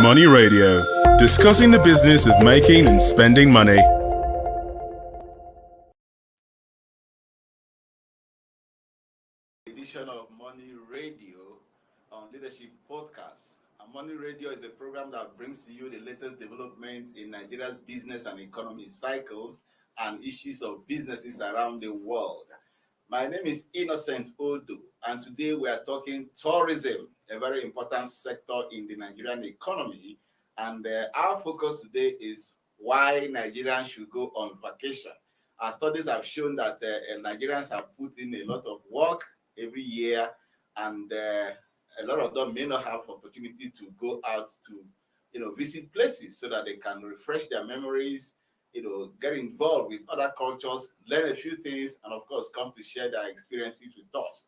Money Radio, discussing the business of making and spending money. Edition of Money Radio on Leadership Podcast. Money Radio is a program that brings to you the latest development in Nigeria's business and economy cycles and issues of businesses around the world. My name is Innocent Odu, and today we are talking tourism, a very important sector in the Nigerian economy. And our focus today is why Nigerians should go on vacation. Our studies have shown that Nigerians have put in a lot of work every year, and a lot of them may not have opportunity to go out to visit places so that they can refresh their memories, get involved with other cultures, learn a few things, and of course come to share their experiences with us.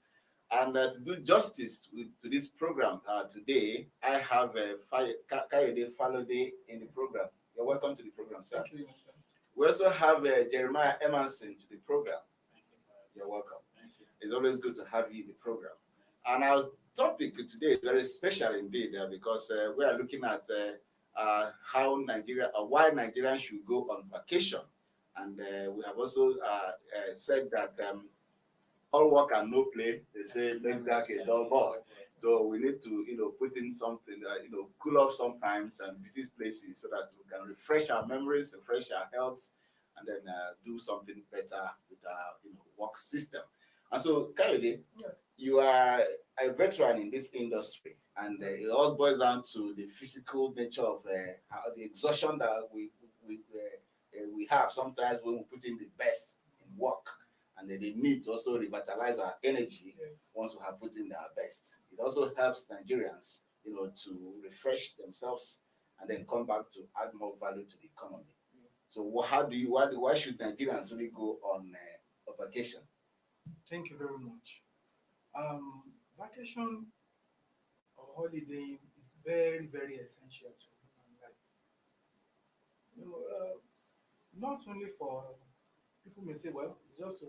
And to do justice to this program today, I have Kayode Falode in the program. You're welcome to the program, sir. Thank you, Innocent. We also have Jeremiah Emerson to the program. Thank you. You're welcome. Thank you. It's always good to have you in the program. And our topic today is very special indeed because we are looking at why Nigerians should go on vacation. And we have also said that all work and no play, they say, make Jack a dull boy. So we need to, put in something, cool off sometimes and visit places so that we can refresh our memories, refresh our health, and then do something better with our, work system. And so, Kayode, you are a veteran in this industry, and it all boils down to the physical nature of the exhaustion that we have sometimes when we put in the best in work, and then the need to also revitalize our energy once we have put in our best. It also helps Nigerians, to refresh themselves and then come back to add more value to the economy. So, why should Nigerians really go on a vacation? Thank you very much. Vacation or holiday is very, very essential to human life. Not only for people may say, well, it's just to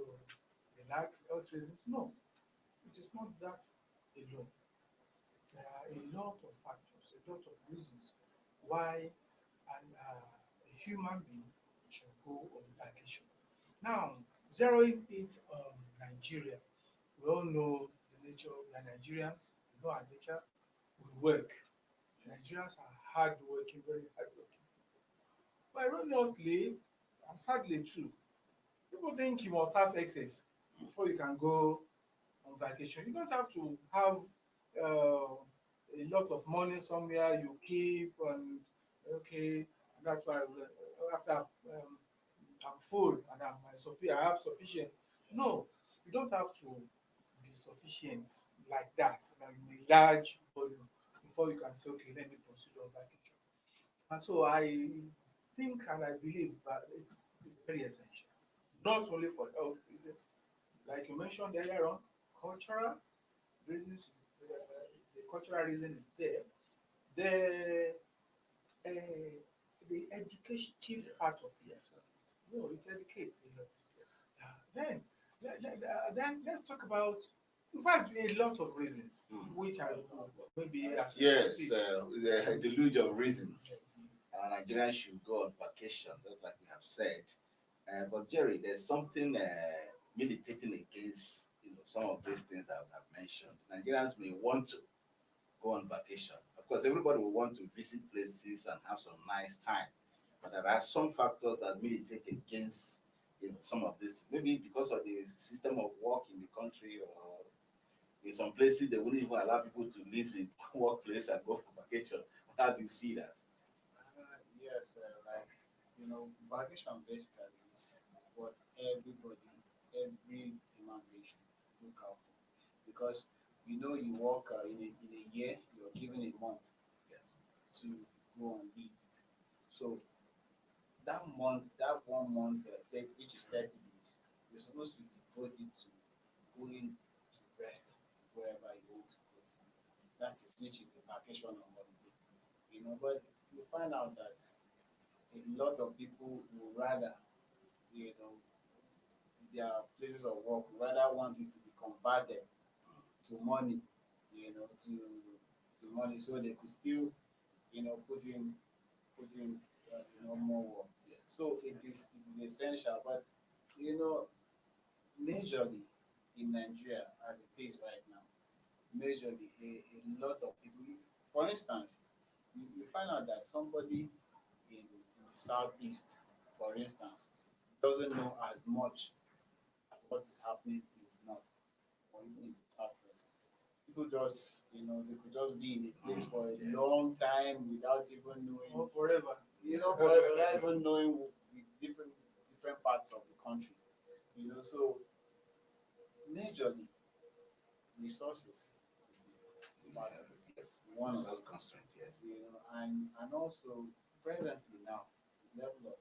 relax, health reasons. No, it is not that alone. There are a lot of factors, a lot of reasons why a human being should go on vacation. Now, zeroing it on Nigeria, we all know the nature of the Nigerians, we know our nature, we work. Nigerians are hardworking, very hardworking. But erroneously, and sadly too, people think you must have excess before you can go on vacation. You don't have to have a lot of money somewhere you keep, and that's why after I'm full and I have sufficient. No, you don't have to be sufficient like that, like in a large volume, before you can say, okay, let me proceed on vacation. And so I think and I believe that it's very essential, not only for health reasons, like you mentioned earlier on, cultural reasons. The cultural reason is there. The educative part of it. No, it educates a lot. Then let's talk about, in fact, a lot of reasons, which I maybe as we proceed. The deluge of reasons. Yes. Nigerians should go on vacation, just like we have said. But Jerry, there's something militating against some of these things that we have mentioned. Nigerians may want to go on vacation. Of course, everybody will want to visit places and have some nice time. But there are some factors that militate against some of this. Maybe because of the system of work in the country, or in some places they wouldn't even allow people to leave the workplace and go for vacation. How do you see that? Yes, vacation basically is what every human being should look out for, because you work in a year, you're given a month to go on leave. So that 1 month, which is 30 days, you're supposed to devote it to going to rest wherever you want to go to. Which is a vacation on holiday. But you find out that a lot of people would rather, their places of work rather want it to be converted to money, to money, so they could still put in more work. So it is essential, but you know majorly in Nigeria as it is right now, majorly a lot of people. For instance, you find out that somebody in the southeast, for instance, doesn't know as much as what is happening in the north or even in the southwest. People just, they could just be in a place for a Yes. long time without even knowing, Or forever. without even knowing the different parts of the country. So majorly resources part of it. Yes. One of Resource constraint, yes. and also presently now the level of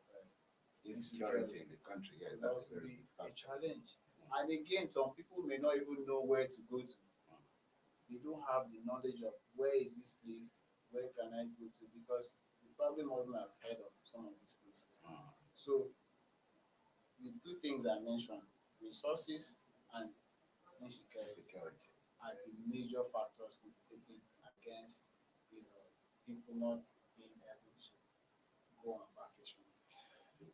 Insecurity in the country, yes, will that's also a very be big a factor. challenge. And again, some people may not even know where to go to. They don't have the knowledge of where is this place, where can I go to, because they probably mustn't have heard of some of these places. Mm. So the two things I mentioned, resources and insecurity, Insecurity. are the major factors militating against people not being able to go on vacation.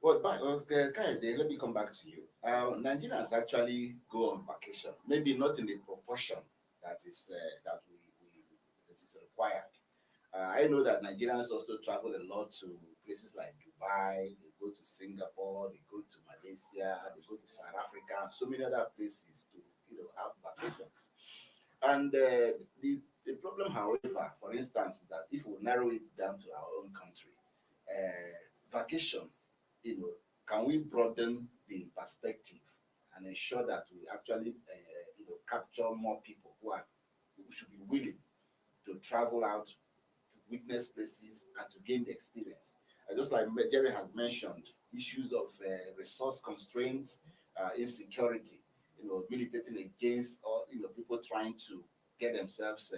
Well, okay, Kayode, let me come back to you. Nigerians actually go on vacation, maybe not in the proportion that is that is required. I know that Nigerians also travel a lot to places like Dubai. They go to Singapore. They go to Malaysia. They go to South Africa, and so many other places to have vacations. And the problem, however, for instance, is that if we narrow it down to our own country, vacation, can we broaden the perspective and ensure that we actually, capture more people who should be willing to travel out to witness places and to gain the experience. Just like Jerry has mentioned, issues of resource constraints, insecurity, militating against or people trying to get themselves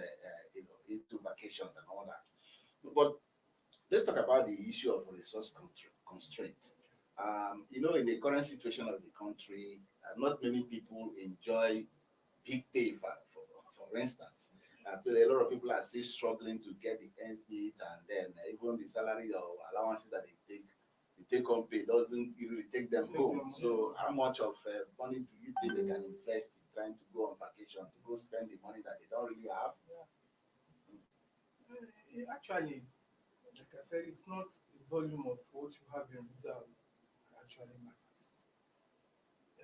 into vacations and all that. But let's talk about the issue of resource constraint. In the current situation of the country, not many people enjoy big pay for instance. A lot of people are still struggling to get the ends meet, and then even the salary or allowances that they take on pay doesn't really take them home. So, how much of money do you think they can invest in trying to go on vacation, to go spend the money that they don't really have? Actually, like I said, it's not the volume of what you have in reserve that actually matters.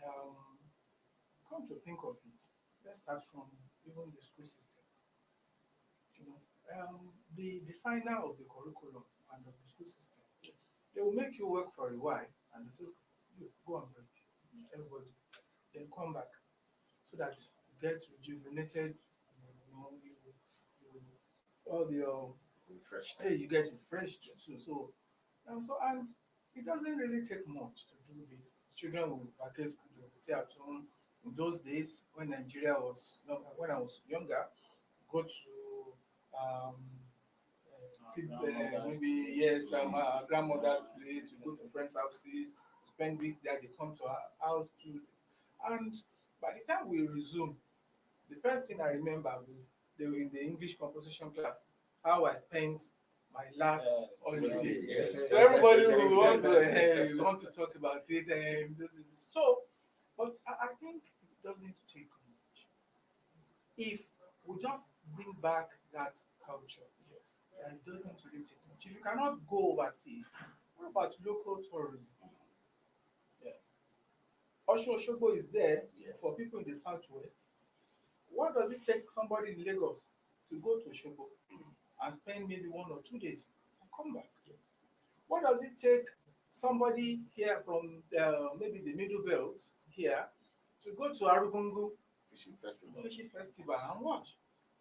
Um, Come to think of it, let's start from even the school system. You know, the designer of the curriculum and of the school system, they will make you work for a while and they say, you go on break, everybody, then come back so that you get rejuvenated, all your Refreshed. hey, you get refreshed too. And it doesn't really take much to do this. Children will vacate school, they will stay at home. In those days, when Nigeria was when I was younger, go to um, maybe yes, grandmother's place. We go to friends' houses, spend weeks there. They come to our house too, and by the time we resume, the first thing I remember was they were in the English composition class. How I spent my last holiday. Yes. So everybody will want to talk about it. So, but I think it doesn't take much. If we just bring back that culture, yes, and it doesn't really take much. If you cannot go overseas, what about local tourism? Yes. Osho Oshobo is there Yes. for people in the southwest. What does it take somebody in Lagos to go to Oshobo and spend maybe 1 or 2 days and come back? Yes. What does it take somebody here from maybe the middle belt here to go to Arugungu Fishing Festival and watch?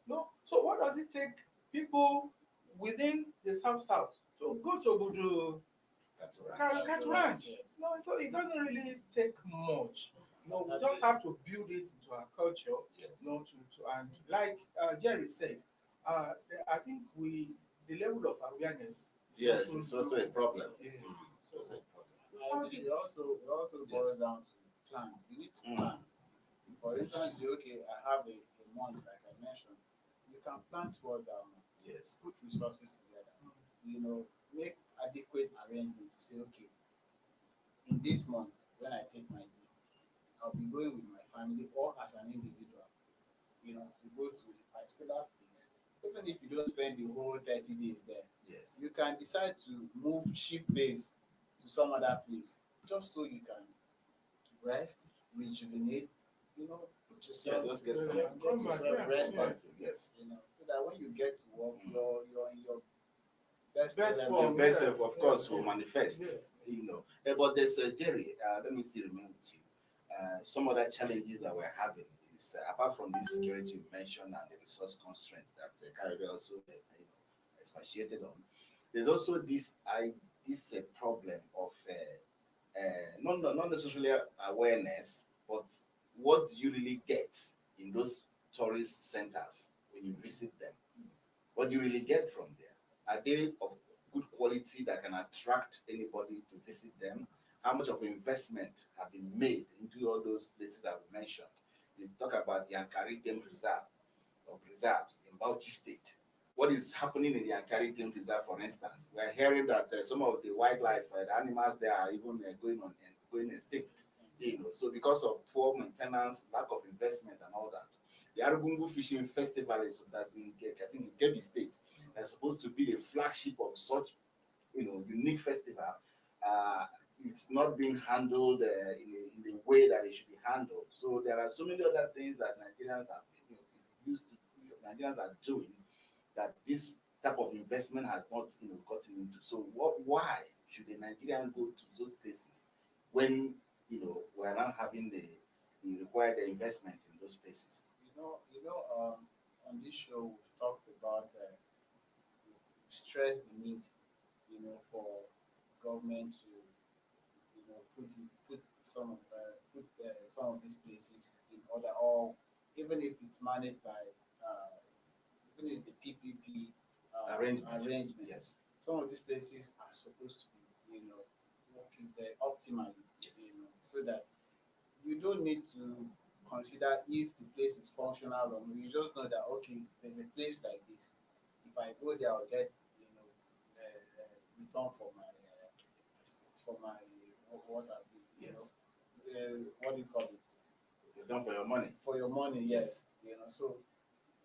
No. So what does it take people within the south to go to Obudu Cat Ranch? Yes. No, so it doesn't really take much. No, we just have to build it into our culture. Yes. And like Jerry said, I think the level of awareness. Yes, it's also a problem. Yes. It's also a problem. I think it also boils down to plan. You need to plan. For instance, okay, I have a month, like I mentioned. You can plan towards Yes. put resources together. make adequate arrangement to say, okay, in this month when I take my leave, I'll be going with my family or as an individual, to go to a particular place. Even if you don't spend the whole 30 days there, Yes. you can decide to move ship base to some other place just so you can rest, rejuvenate, put Yeah, yourself, just get some. get Come back, yourself yeah, rested, Yes. so that when you get to work, Mm. you're in your best Best The form, element. best yeah. self, of course, will Yeah. manifest. Yes. But there's Jerry. Let me see, remain with you. Some other challenges that we're having is apart from this security you mentioned and the resource constraints that Caribbean also expatiated on. There's also this problem of not necessarily awareness, but what do you really get in those tourist centers when you visit them? What do you really get from there? Are they of good quality that can attract anybody to visit them? How much of investment have been made into all those places that we mentioned? You talk about Yankari Game Reserve or preserves in Bauchi State. What is happening in the Yankari Game Reserve, for instance? We are hearing that some of the wildlife, the animals there are even going extinct. So because of poor maintenance, lack of investment, and all that, the Arubungu Fishing Festival is that I think in Kebbi State, is supposed to be the flagship of such unique festival. Uh, it's not being handled in the way that it should be handled. So there are so many other things that Nigerians are used to. Nigerians are doing that this type of investment has not gotten into. So why should a Nigerian go to those places when we are not having the required investment in those places? On this show we've talked about, stress the need, for government to, put some of these places in order, or even if it's managed by, uh, even if it's a PPP arrangement. Yes. Some of these places are supposed to be, working very optimally, Yes. so that you don't need to consider if the place is functional or not. You just know that, okay, there's a place like this. If I go there, I'll get, return for my what have you, Yes. what do you call it? You've done for your money. For your money, yes. So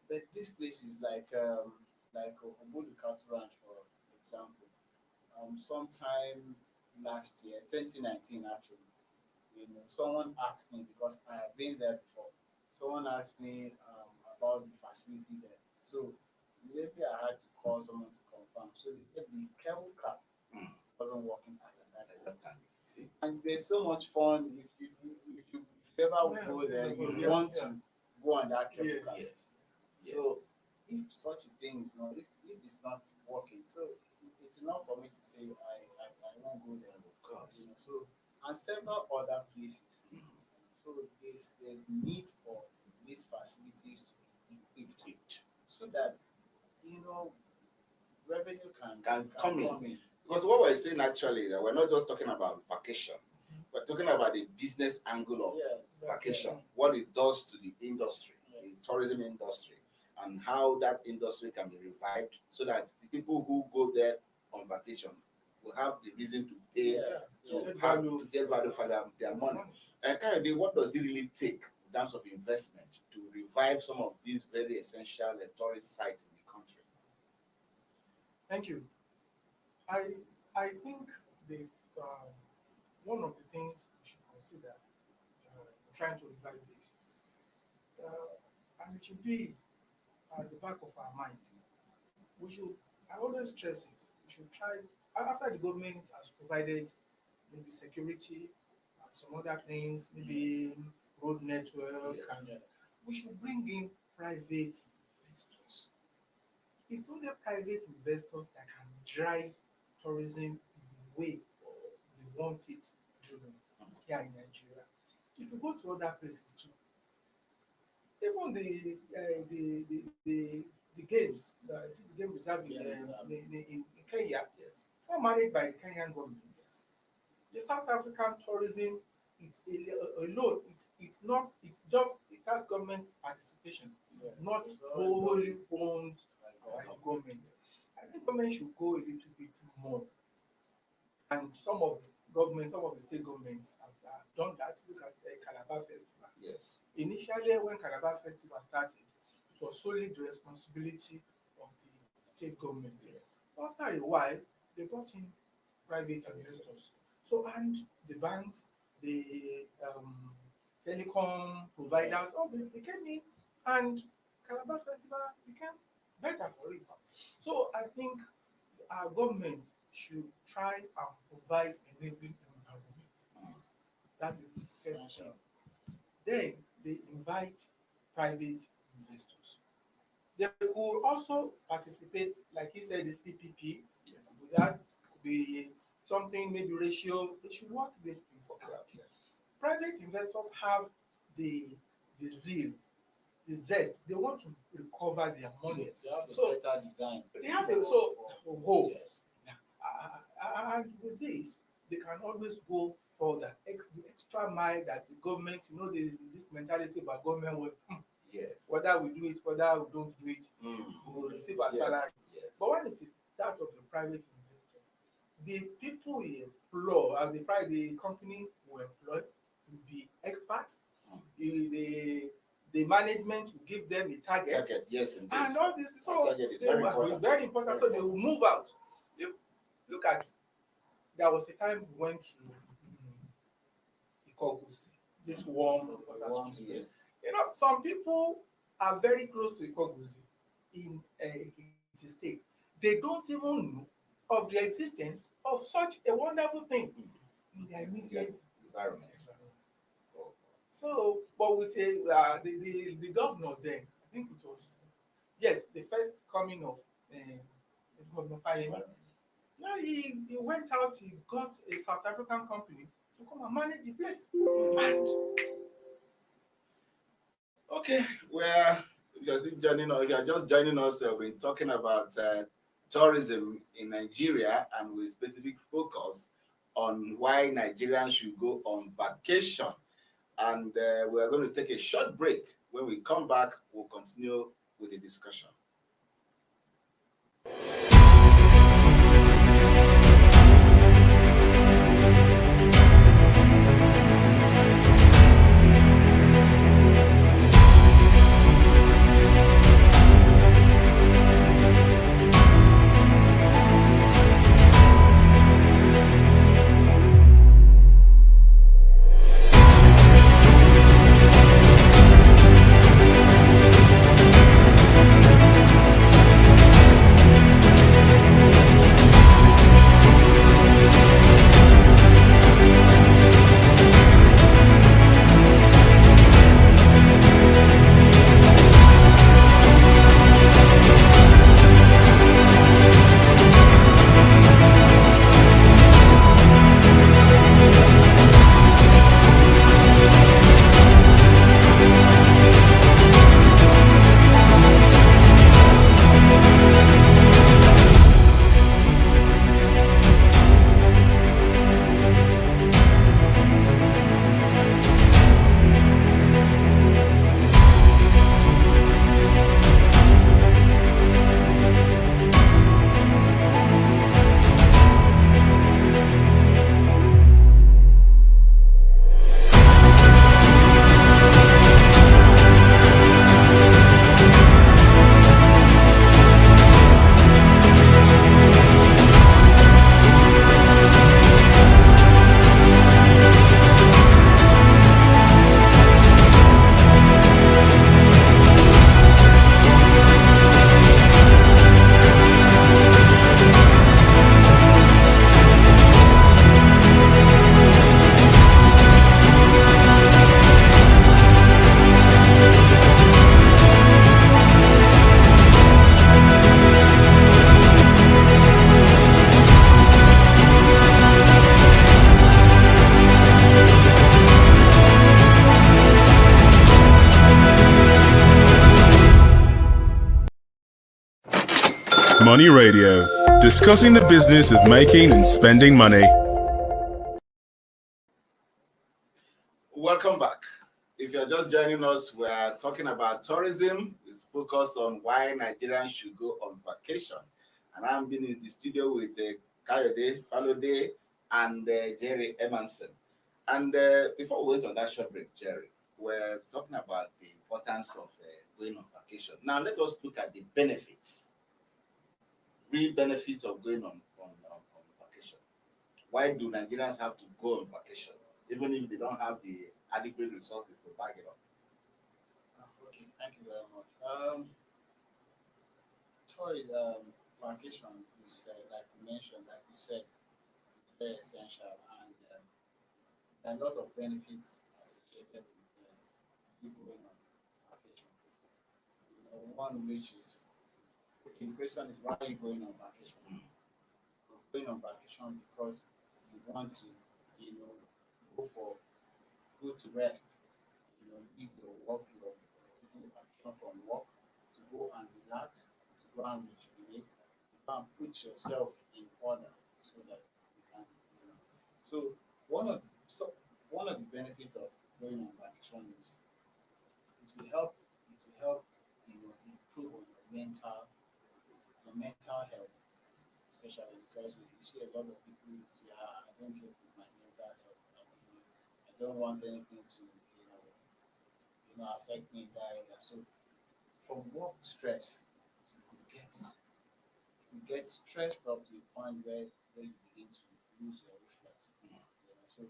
but this place is like Obudu Cattle Ranch, for example. Sometime last year, 2019 actually, someone asked me, because I have been there before. Someone asked me about the facility there. So immediately I had to call someone to confirm. So they said the cable car Mm. wasn't working at that At time. that time. See? And there's so much fun if you ever Yeah, go there, you yeah, want yeah. to go on that cable Yes. car. Yes. Yes. So if such a thing is not, if it's not working, so it's enough for me to say I won't go there. Of course. So and several other places. Mm. So there's need for these facilities to be equipped so that revenue Can come in. come in. Because what we're saying actually is that we're not just talking about vacation. We're talking about the business angle of Yes. vacation, what it does to the industry, the tourism industry, and how that industry can be revived so that the people who go there on vacation will have the reason to pay, to get value for their money. And currently, what does it really take in terms of investment to revive some of these very essential tourist sites in the country? Thank you. I I think the uh, one of the things we should consider trying to revive this, and it should be at the back of our mind. We should. I always stress it. We should try after the government has provided maybe security and some other things, maybe road network, Yes. and we should bring in private investors. It's only private investors that can drive tourism the way we want it driven here in Nigeria. If you go to other places too, even the games, the game reserve in Kenya, Yes. it's not managed by the Kenyan government. The South African tourism, it's alone. It's not. It's just it has government participation, not It's always wholly owned by by the government. I think government should go a little bit more. And some of the governments, some of the state governments have done that. Look at Calabar Festival. Yes. Initially, when Calabar Festival started, it was solely the responsibility of the state government. Yes. After a while, they brought in private investors. So, and the banks, the telecom providers, all this, they came in, and Calabar Festival became better for it. So, I think our government should try and provide enabling environment. That is the first thing. Then they invite private investors. They could also participate, like you said, this PPP. Yes. With that could be something, maybe ratio. They should work these things out. Yes. Private investors have the zeal, the zest. They want to recover their money. Yes, they have a So better design. they have a hope. Yes. And with this, they can always go further, the extra mile that the government, this mentality about government will, Yes. whether we do it, whether we don't do it, Mm. we will receive our Yes. salary. Yes. But when it is that of a private investor, the people we employ, and the company will employ will be experts. The management will give them a target. Target, yes, indeed. And all this, so Target is they very will- important. very important. So they will move out. Look at, there was a time we went to Ikogusi, this warm water spring. Yes. Some people are very close to Ikogusi in Ekiti State. They don't even know of the existence of such a wonderful thing in their immediate Environment. So, but with the governor then, I think it was, yes, the first coming of Governor Fayemi. Now he went out, he got a South African company to come and manage the place. And Okay, well, if you're just joining us, we've been talking about tourism in Nigeria, and with specific focus on why Nigerians should go on vacation. And we are going to take a short break. When we come back, we'll continue with the discussion. Money Radio, discussing the business of making and spending money. Welcome back. If you're just joining us, we are talking about tourism. It's focused on why Nigerians should go on vacation. And I'm been in the studio with Kayode Falode and Jerry Emerson. And before we went on that short break, Jerry, we're talking about the importance of going on vacation. Now let us look at the benefits, real benefits of going on vacation. Why do Nigerians have to go on vacation, even if they don't have the adequate resources to back it up? Okay, thank you very much. Vacation is like you mentioned, like you said, very essential, and there are a lot of benefits associated with people going on vacation. One which is, okay, the question is, why are you going on vacation? You're going on vacation because you want to, you know, go for go to rest. Leave your work, you're taking a vacation from work to go and relax, to go and rejuvenate, to go and put yourself in order so that you can, you know. So one of the benefits of going on vacation is it will help improve on your mental health, especially because you see a lot of people who say, I don't joke with my mental health. I don't want anything to affect me that. So from work stress, you get stressed up to the point where you begin to lose your reflex. So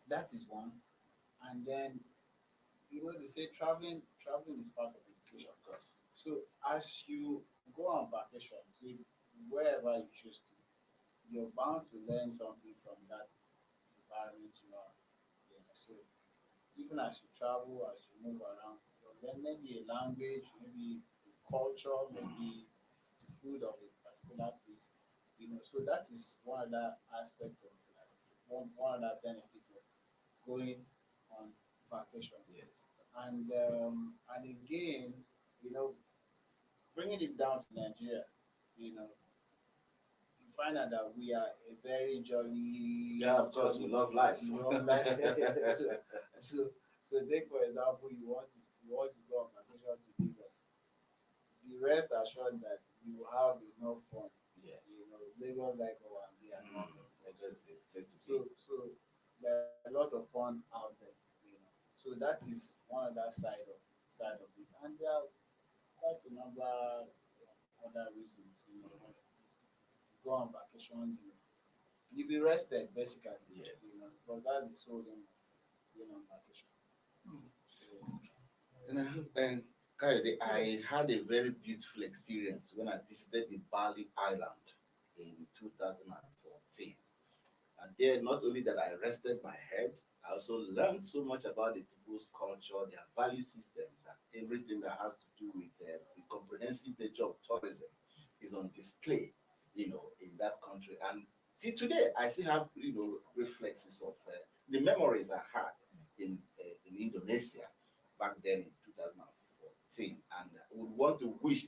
that is one. And then they say traveling is part of education. Of course. So as you go on vacation to wherever you choose to, you're bound to learn something from that environment you are. So even as you travel, as you move around, you'll learn maybe a language, maybe culture, maybe the food of a particular place. So that is one other aspect of one other benefit of going on vacation. Yes. And again, you know, bringing it down to Nigeria, you find out that we are a very jolly. Yeah, of course, we love life. We love life. So take for example, you want to go on vacation to Lagos. Be rest assured that you will have enough fun. Yes. Lagos like Owambi and all Mm, those that's things. it. Place to So there are a lot of fun out there. So that is one of that side of it. And there are quite a number other reasons. Go on vacation, you be rested basically. Yes. But that's the sole aim of going on vacation. And Kayode, I had a very beautiful experience when I visited the Bali Island in 2014. And there, not only that I rested my head, I also learned so much about the people's culture, their value systems, and everything that has to do with the comprehensive nature of tourism is on display, in that country. And till today, I still have, reflexes of the memories I had in Indonesia back then in 2014. And I would want to wish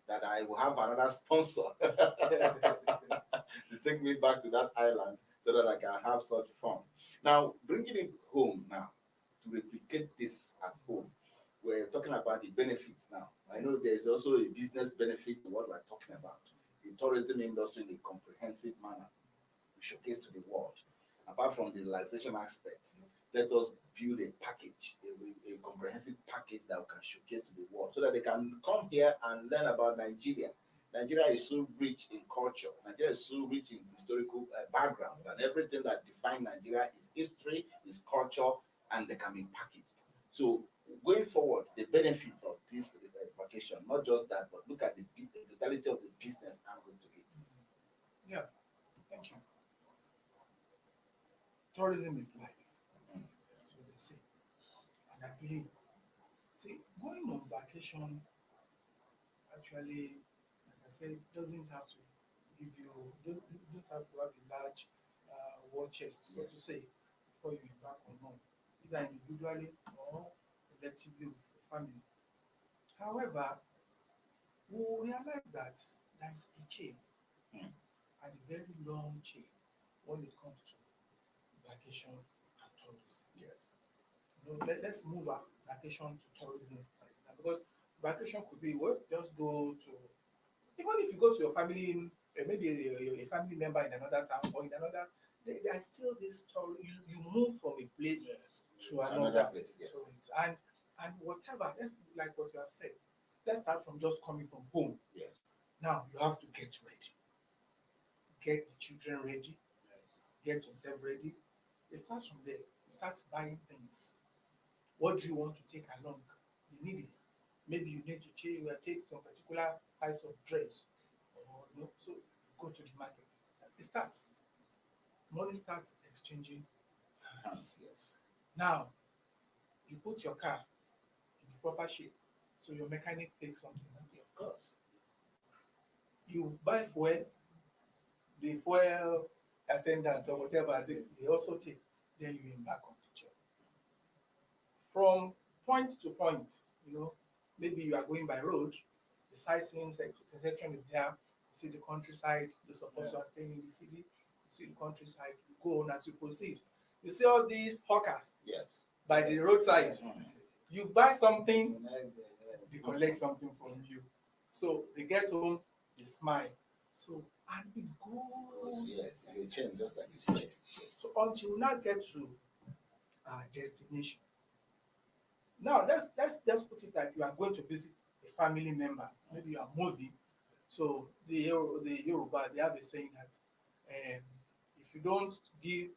that I will have another sponsor to take me back to that island so that I can have such fun. Now, bringing it home now to replicate this at home, we're talking about the benefits now. I know there's also a business benefit to what we're talking about. The tourism industry in a comprehensive manner, we showcase to the world. Apart from the relaxation aspect, let us build a package, a comprehensive package that we can showcase to the world so that they can come here and learn about Nigeria. Nigeria is so rich in culture. Nigeria is so rich in historical background, and everything that defines Nigeria is history, is culture, and they can be packaged. So going forward, the benefits of this vacation, not just that, but look at the totality of the business angle to it. Yeah, thank you. Tourism is life. That's what they say. And I believe, see, going on vacation actually, like I said, doesn't have to don't have to have a large war chest, so to say, before you embark on home, either individually or collectively with your family. However, we will realize that there's a chain, Mm. and a very long chain when it comes to vacation and tourism. Yes. Let's move our vacation to tourism side now, because vacation could be, well, just go to Even if you go to your family, maybe a family member in another town or in another, there are still this story. You move from a place to Another another place, yes. So and whatever. Let's like what you have said. Let's start from just coming from home. Yes. Now you have to get ready. Get the children ready. Get yourself ready. It starts from there. You start buying things. What do you want to take along? You need this. Maybe you need to take some particular types of dress, or so you go to the market. It starts. Money starts exchanging hands. Yes. Now you put your car in the proper shape, so your mechanic takes something. Of course. You buy fuel, the fuel attendants or whatever they also take. Then you embark on the job. From point to point, maybe you are going by road, the sightseeing section is there, you see the countryside, those of us who are staying in the city, you see the countryside, you go on as you proceed. You see all these hawkers Yes. by the roadside. You buy something, they collect something from you. So they get home, they smile. So, and it goes. Yes, it will change just like you said. Yes. So until we now get to our destination. Now let's just put it like you are going to visit a family member. Maybe you are moving. So the Yoruba, they have a saying that if you don't give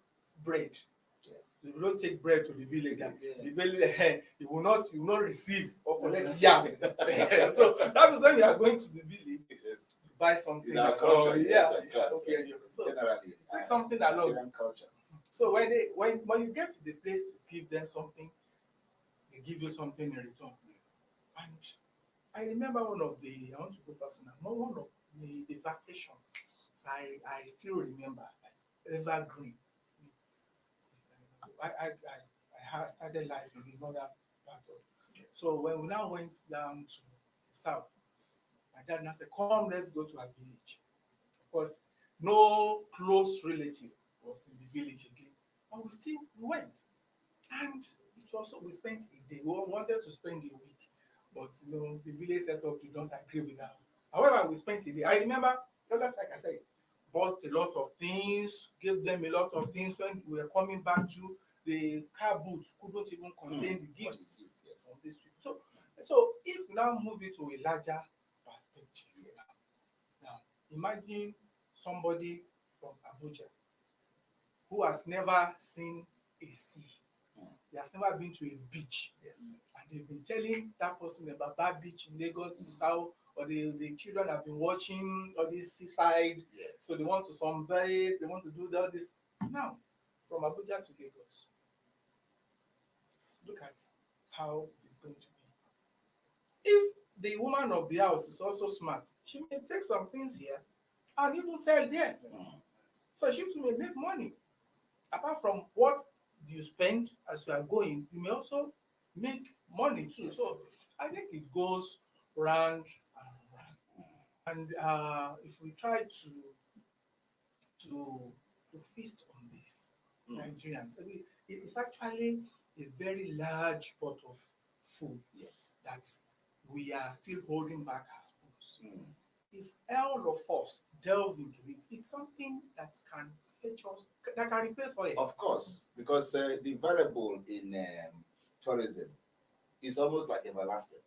bread, Yes. if you don't take bread to the village, Yeah. the village you will not receive or collect yam. So that is when you are going to the village, you buy something. In our culture, yes, of course. Okay. So Generally, take something along. Nigerian culture. So when you get to the place, you give them something, they give you something in return. And I remember I want to go personal, not one of the vacation. I still remember as evergreen. I had started life in another part of. So when we now went down to the south, my dad now said, "Come, let's go to our village." Of course, no close relative was in the village again, but we went, and it was we spent a day. We wanted to spend a week, but the village setup did not agree with that. However, we spent a day. I remember, just like I said, bought a lot of things, gave them a lot of things. When we were coming back to the car boot, couldn't even contain the gifts Yes. of these people. So if we now move it to a larger perspective, now imagine somebody from Abuja who has never seen a sea. He has never been to a beach. Yes. And they've been telling that person about that beach in Lagos is how, or the children have been watching all this seaside. Yes. So they want to sunbathe, they want to do all this. Now, from Abuja to Lagos, look at how it is going to be. If the woman of the house is also smart, she may take some things here and even sell there. So she too may make money. Apart from what you spend as you are going, you may also make money too. So I think it goes round and round. And if we try to feast on this, Nigerians, it's actually a very large pot of food that we are still holding back our spoons. If all of us delve into it, it's something that can fetch us, that can replace oil. Of course, because the variable in tourism is almost like everlasting.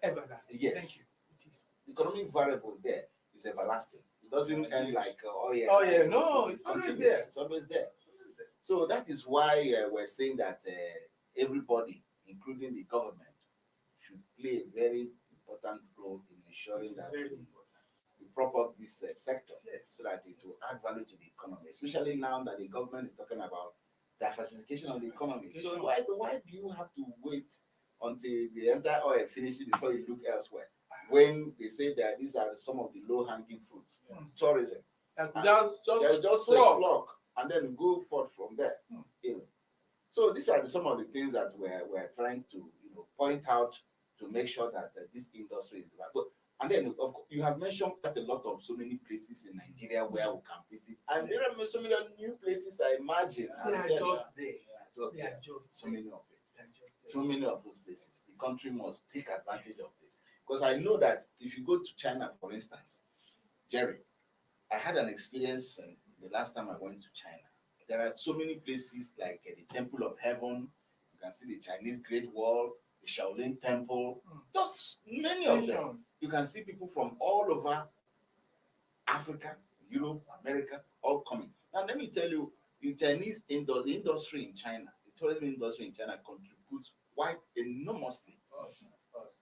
Everlasting. Yes. Thank you. It is. The economic variable there is everlasting. It doesn't end like, no, it's always there. It's always there. So that is why we're saying that everybody, including the government, should play a very important role in ensuring that we prop up this sector so that it will add value to the economy, especially now that the government is talking about diversification of the economy. So why do you have to wait until the entire oil finishes before you look elsewhere? When they say that these are some of the low-hanging fruits, tourism, just a clock, and then go forth from there. So these are some of the things that we're trying to point out to make sure that this industry is right. And then of course, you have mentioned quite a lot of so many places in Nigeria where we can visit, and there are so many new places. I imagine they are just there. They are just so many of it. So many of those places. The country must take advantage of this, because I know that if you go to China, for instance, Jerry, I had an experience the last time I went to China. There are so many places like the Temple of Heaven. You can see the Chinese Great Wall, the Shaolin Temple. Just many of them. Nation. You can see people from all over Africa, Europe, America, all coming. Now, let me tell you, the industry in China, the tourism industry in China contributes quite enormously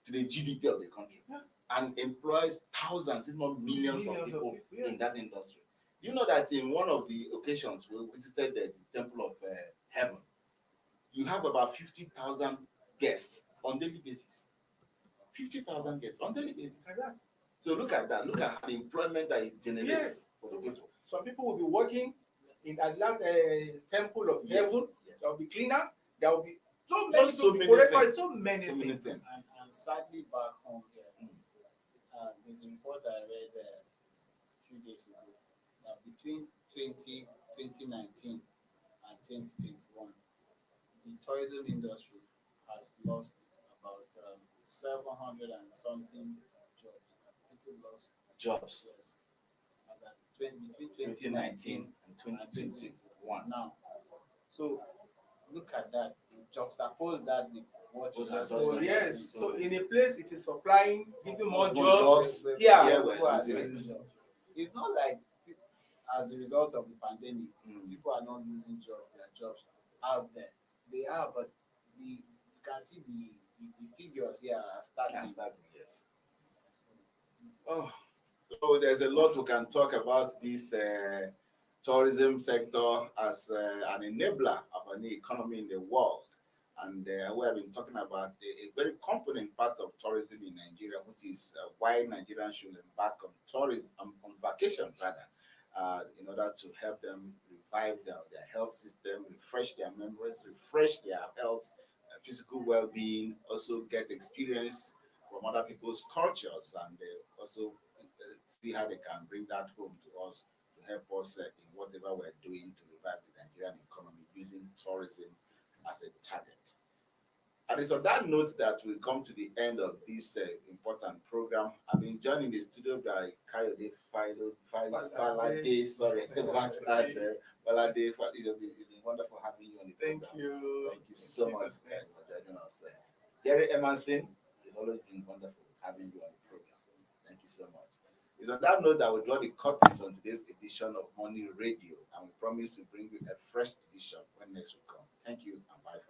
to the GDP of the country Yeah. and employs thousands, if not millions of Millions of people people, yeah. in that industry. You know that in one of the occasions we visited the Temple of Heaven, you have about 50,000 guests on daily basis. 50,000 guests on daily basis. Like that. So look at that. Look at the employment that it generates Yes. for the people. Some people will be working in that temple of Yes, heaven. yes. There will be cleaners. There will be so many Just so people. many things. So many So many things. things. And sadly, back home here, there's a report I read a few days ago that between 2019 and 2021, the tourism industry has lost about 700 and something jobs. People lost Jobs. yes, as at between 2019 2019 and 2021. now. So look at that. Juxtapose that with what you What I just just So said. mentioned. yes. So in a place it is supplying, giving more More jobs. jobs. Yeah. Yeah, we're People are losing doing it. jobs. It's not like as a result of the pandemic, Mm. people are not losing jobs. Their jobs out there. They are, but you can see the figures here are Yeah, staggering. starting, yes. Oh, so there's a lot we can talk about this tourism sector as an enabler of an economy in the world. And we have been talking about a very component part of tourism in Nigeria, which is why Nigerians should embark on tourism, on vacation rather, in order to help them revive their health system, refresh their memories, refresh their health, physical well-being, also get experience from other people's cultures, and also see how they can bring that home to us to help us in whatever we're doing to revive the Nigerian economy using tourism as a target. And it's on that note that we come to the end of this important program. I've been joined in the studio by Kayode Falade. Sorry, Falade. It's been wonderful having you on the Thank program. you. Thank you so much for joining us. Jerry Emerson, it's always been wonderful having you on the program. Thank you so much. It's on that note that we draw the curtains on today's edition of Money Radio, and we promise to bring you a fresh edition when next we come. Thank you and bye for